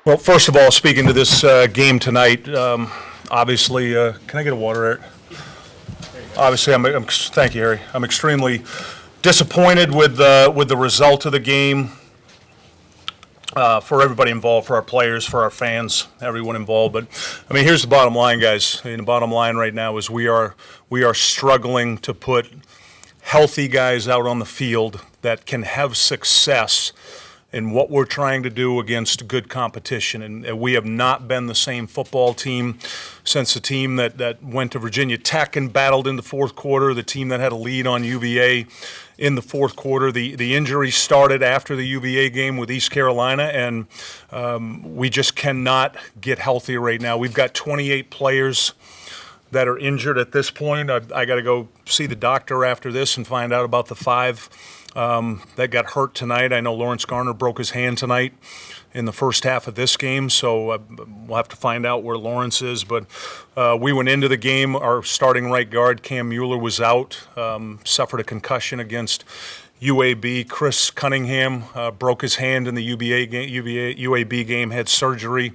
Well, first of all, speaking to this game tonight, obviously, can I get a water, Eric? Obviously, thank you, Harry. I'm extremely disappointed with the result of the game for everybody involved, for our players, for our fans, everyone involved. But I mean, here's the bottom line, guys. I mean, the bottom line right now is we are struggling to put healthy guys out on the field that can have success in what we're trying to do against good competition. And we have not been the same football team since the team that went to Virginia Tech and battled in the fourth quarter, the team that had a lead on UVA in the fourth quarter. The injury started after the UVA game with East Carolina, and we just cannot get healthy right now. We've got 28 players that are injured at this point. I got to go see the doctor after this and find out about the 5 that got hurt tonight. I know Lawrence Garner broke his hand tonight in the first half of this game, so we'll have to find out where Lawrence is. But we went into the game, our starting right guard, Cam Mueller, was out, suffered a concussion against UAB. Chris Cunningham broke his hand in the UAB game, had surgery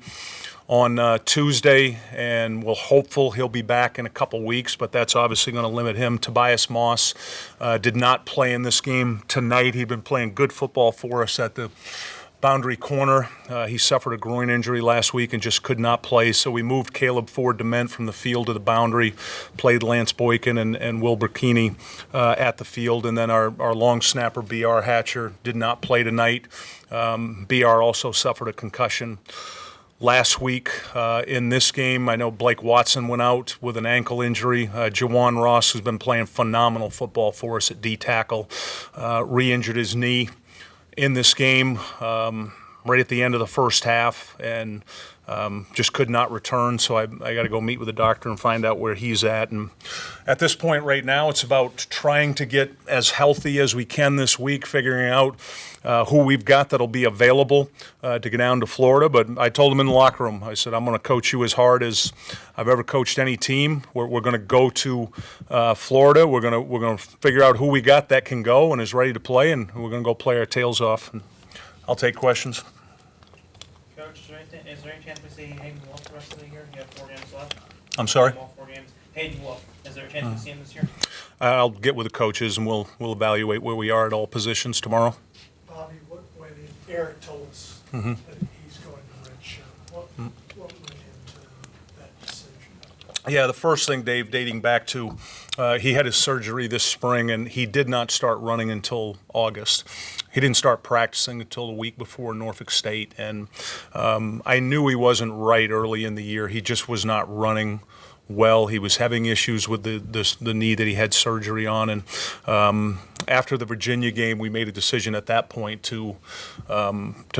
on Tuesday, and we're hopeful he'll be back in a couple weeks, but that's obviously going to limit him. Tobias Moss did not play in this game tonight. He'd been playing good football for us at the boundary corner. He suffered a groin injury last week and just could not play, so we moved Caleb Ford Dement from the field to the boundary, played Lance Boykin and Wilbur Keeney at the field, and then our long snapper, B.R. Hatcher, did not play tonight. B.R. also suffered a concussion last week in this game. I know Blake Watson went out with an ankle injury. Jawan Ross, who's been playing phenomenal football for us at D-tackle, re-injured his knee in this game right at the end of the first half, and just could not return. So I got to go meet with the doctor and find out where he's at. And at this point right now, it's about trying to get as healthy as we can this week, figuring out who we've got that'll be available to get down to Florida. But I told him in the locker room, I said, I'm going to coach you as hard as I've ever coached any team. We're going to go to Florida. We're going to figure out who we got that can go and is ready to play, and we're going to go play our tails off. And I'll take questions. Coach, is there any chance we see Hayden Wolf the rest of the year? You have 4 games left. I'm sorry? 4 games. Hayden Wolf, is there a chance we see him this year? I'll get with the coaches and we'll evaluate where we are at all positions tomorrow. Bobby, when Eric told us that he's going to redshirt, what went into that decision? Yeah, the first thing, Dave, dating back to he had his surgery this spring, and he did not start running until August. He didn't start practicing until the week before Norfolk State, and I knew he wasn't right early in the year. He just was not running well. He was having issues with the knee that he had surgery on, and after the Virginia game, we made a decision at that point to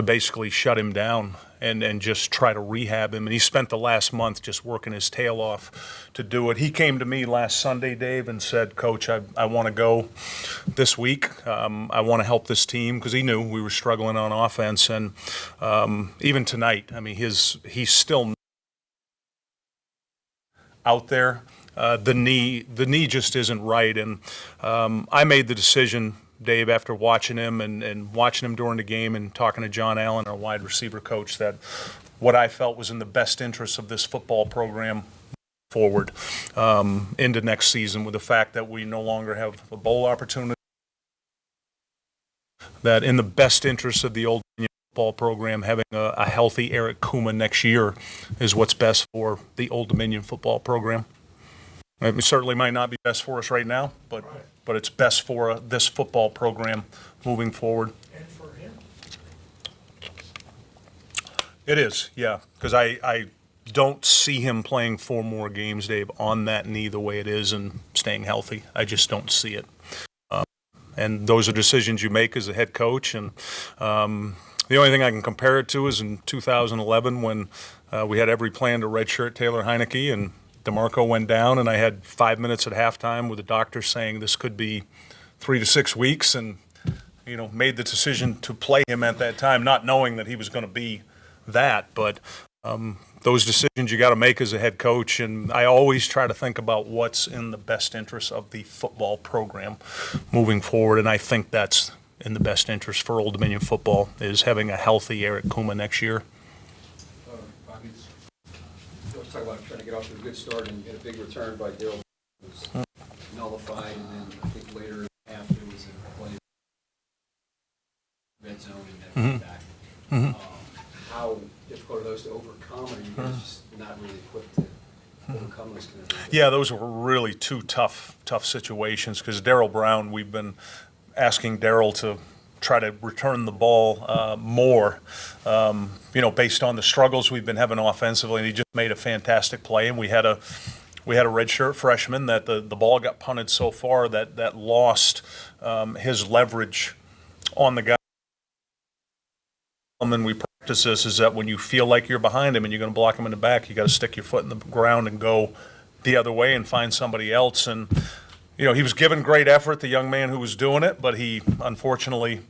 basically shut him down and just try to rehab him. And he spent the last month just working his tail off to do it. He came to me last Sunday, Dave, and said, Coach, I want to go this week. I want to help this team, because he knew we were struggling on offense. And even tonight, I mean, he's still out there. The knee just isn't right. And I made the decision, Dave, after watching him and watching him during the game and talking to John Allen, our wide receiver coach, that what I felt was in the best interest of this football program forward into next season, with the fact that we no longer have a bowl opportunity, that in the best interest of the Old Dominion football program, having a healthy Eric Kuma next year is what's best for the Old Dominion football program. It certainly might not be best for us right now, but it's best for this football program moving forward. And for him? It is, yeah, because I don't see him playing 4 more games, Dave, on that knee the way it is and staying healthy. I just don't see it. And those are decisions you make as a head coach. And the only thing I can compare it to is in 2011 when we had every plan to redshirt Taylor Heineke, and DeMarco went down, and I had 5 minutes at halftime with the doctor saying this could be 3 to 6 weeks, and made the decision to play him at that time, not knowing that he was going to be that. But those decisions you got to make as a head coach, and I always try to think about what's in the best interest of the football program moving forward, and I think that's in the best interest for Old Dominion football, is having a healthy Eric Kuma next year. talk about trying to get off to a good start and get a big return by Daryl. It was nullified, and then I think later after was a play red zone and then back. How difficult are those to overcome? Or are you guys just not really equipped to overcome those kind of things? Yeah, those were really two tough situations because Daryl Brown, we've been asking Daryl to try to return the ball more, based on the struggles we've been having offensively, and he just made a fantastic play. And we had a redshirt freshman that the ball got punted so far that lost his leverage on the guy. And we practice this is that when you feel like you're behind him and you're going to block him in the back, you got to stick your foot in the ground and go the other way and find somebody else. And he was giving great effort, the young man who was doing it, but he unfortunately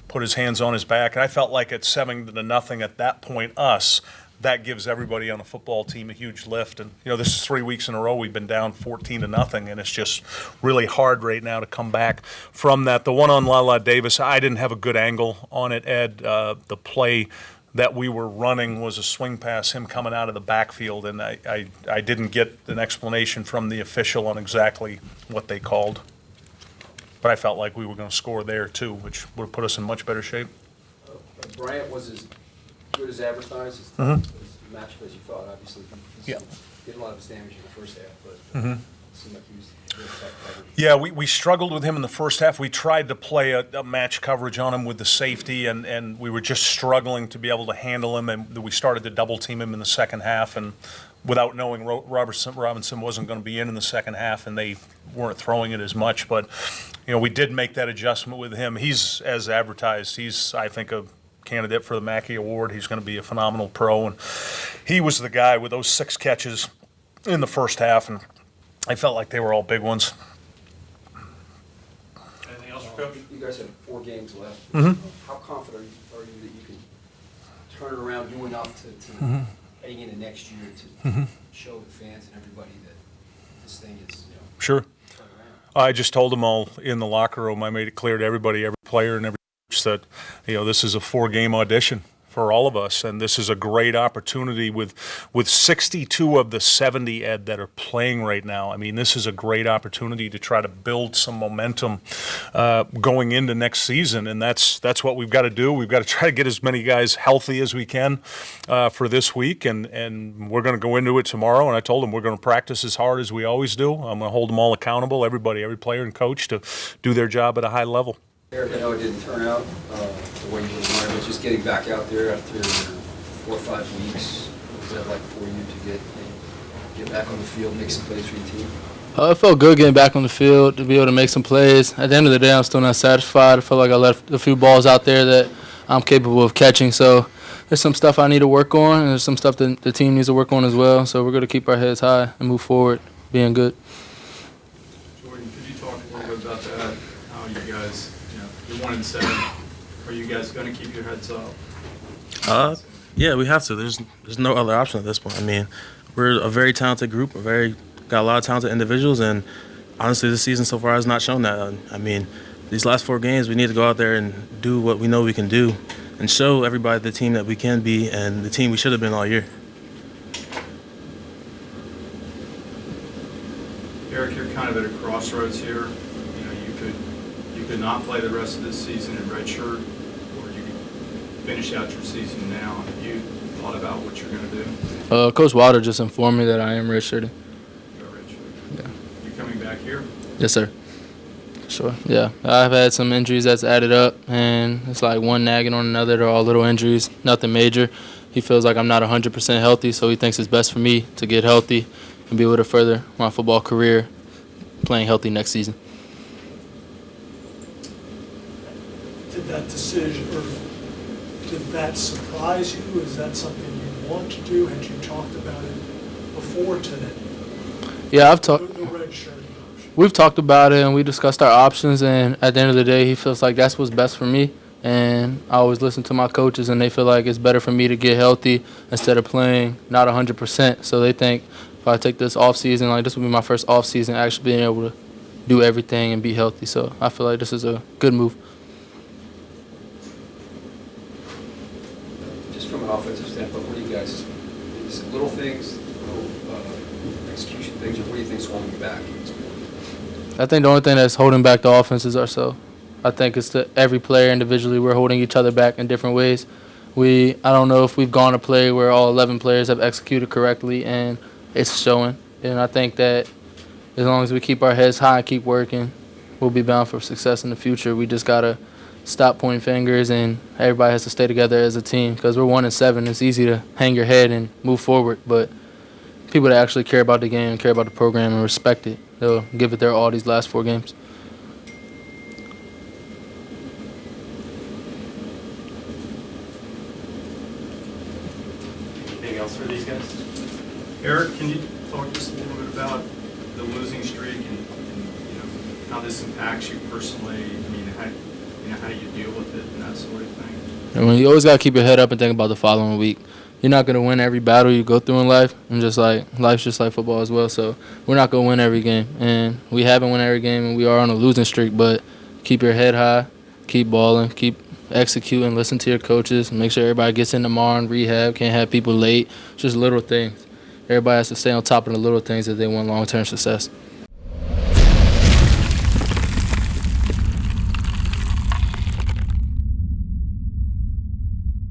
put his hands on his back. And I felt like at 7-0 at that point, that gives everybody on the football team a huge lift. And, this is 3 weeks in a row we've been down 14-0, and it's just really hard right now to come back from that. The one on Lala Davis, I didn't have a good angle on it, Ed. The play that we were running was a swing pass, him coming out of the backfield, and I didn't get an explanation from the official on exactly what they called. But I felt like we were going to score there, too, which would have put us in much better shape. Bryant was as good as advertised, as matchup as you thought, obviously. He did a lot of his damage in the first half, but it seemed like he was very tough coverage. Yeah, we struggled with him in the first half. We tried to play a match coverage on him with the safety, and we were just struggling to be able to handle him, and we started to double team him in the second half, and without knowing Robinson wasn't going to be in the second half, and they weren't throwing it as much. But, we did make that adjustment with him. He's, as advertised, he's, I think, a candidate for the Mackey Award. He's going to be a phenomenal pro, and he was the guy with those 6 catches in the first half, and I felt like they were all big ones. Anything else for Coach? You guys have 4 games left. How confident are you that you can turn it around, do enough to heading into next year to show the fans and everybody that this thing is, Sure. turned around? I just told them all in the locker room. I made it clear to everybody, every player and every coach that, this is a 4-game audition for all of us, and this is a great opportunity with 62 of the 70, Ed, that are playing right now. I mean, this is a great opportunity to try to build some momentum going into next season, and that's what we've got to do. We've got to try to get as many guys healthy as we can for this week, and we're going to go into it tomorrow, and I told them we're going to practice as hard as we always do. I'm going to hold them all accountable, everybody, every player and coach, to do their job at a high level. Eric, I know it didn't turn out the way you wanted, but just getting back out there after 4 or 5 weeks, what was that like for you to get back on the field, make some plays for your team? It felt good getting back on the field to be able to make some plays. At the end of the day, I'm still not satisfied. I felt like I left a few balls out there that I'm capable of catching. So there's some stuff I need to work on, and there's some stuff that the team needs to work on as well. So we're going to keep our heads high and move forward, being good. Jordan, could you talk a little bit about that? How you guys, you're 1-7. Are you guys going to keep your heads up? Yeah, we have to. There's no other option at this point. I mean, we're a very talented group. Got a lot of talented individuals, and honestly, this season so far has not shown that. I mean, these last 4 games, we need to go out there and do what we know we can do, and show everybody the team that we can be and the team we should have been all year. Eric, you're kind of at a crossroads here. You could not play the rest of this season in redshirt, or you could finish out your season now. Have you thought about what you're going to do? Coach Wilder just informed me that I am redshirting. Go redshirt. Yeah. You coming back here? Yes, sir. Sure. Yeah, I've had some injuries that's added up, and it's like one nagging on another. They're all little injuries, nothing major. He feels like I'm not 100% healthy, so he thinks it's best for me to get healthy and be able to further my football career playing healthy next season. Did that decision, or did that surprise you? Is that something you want to do? Had you talked about it before today? Yeah, I've talked. The red shirting option. We've talked about it, and we discussed our options, and at the end of the day, he feels like that's what's best for me. And I always listen to my coaches, and they feel like it's better for me to get healthy instead of playing not 100%. So they think if I take this off season, like this will be my first off season, actually being able to do everything and be healthy. So I feel like this is a good move. Just from an offensive standpoint, what do you guys, is it little things, little I think the only thing that's holding back the offense is ourselves. I think it's every player individually. We're holding each other back in different ways. I don't know if we've gone a play where all 11 players have executed correctly, and it's showing. And I think that as long as we keep our heads high and keep working, we'll be bound for success in the future. We just got to stop pointing fingers, and everybody has to stay together as a team because we're 1-7. It's easy to hang your head and move forward, but people that actually care about the game, care about the program, and respect it, they'll give it their all these last 4 games. Anything else for these guys? Eric, can you talk just a little bit about the losing streak and you know, how this impacts you personally? I mean, how do you deal with it and that sort of thing? I mean, you always got to keep your head up and think about the following week. You're not going to win every battle you go through in life. And just like life's just like football as well. So we're not going to win every game. And we haven't won every game, and we are on a losing streak. But keep your head high, keep balling, keep executing, listen to your coaches, make sure everybody gets in tomorrow and rehab. Can't have people late. Just little things. Everybody has to stay on top of the little things if they want long-term success.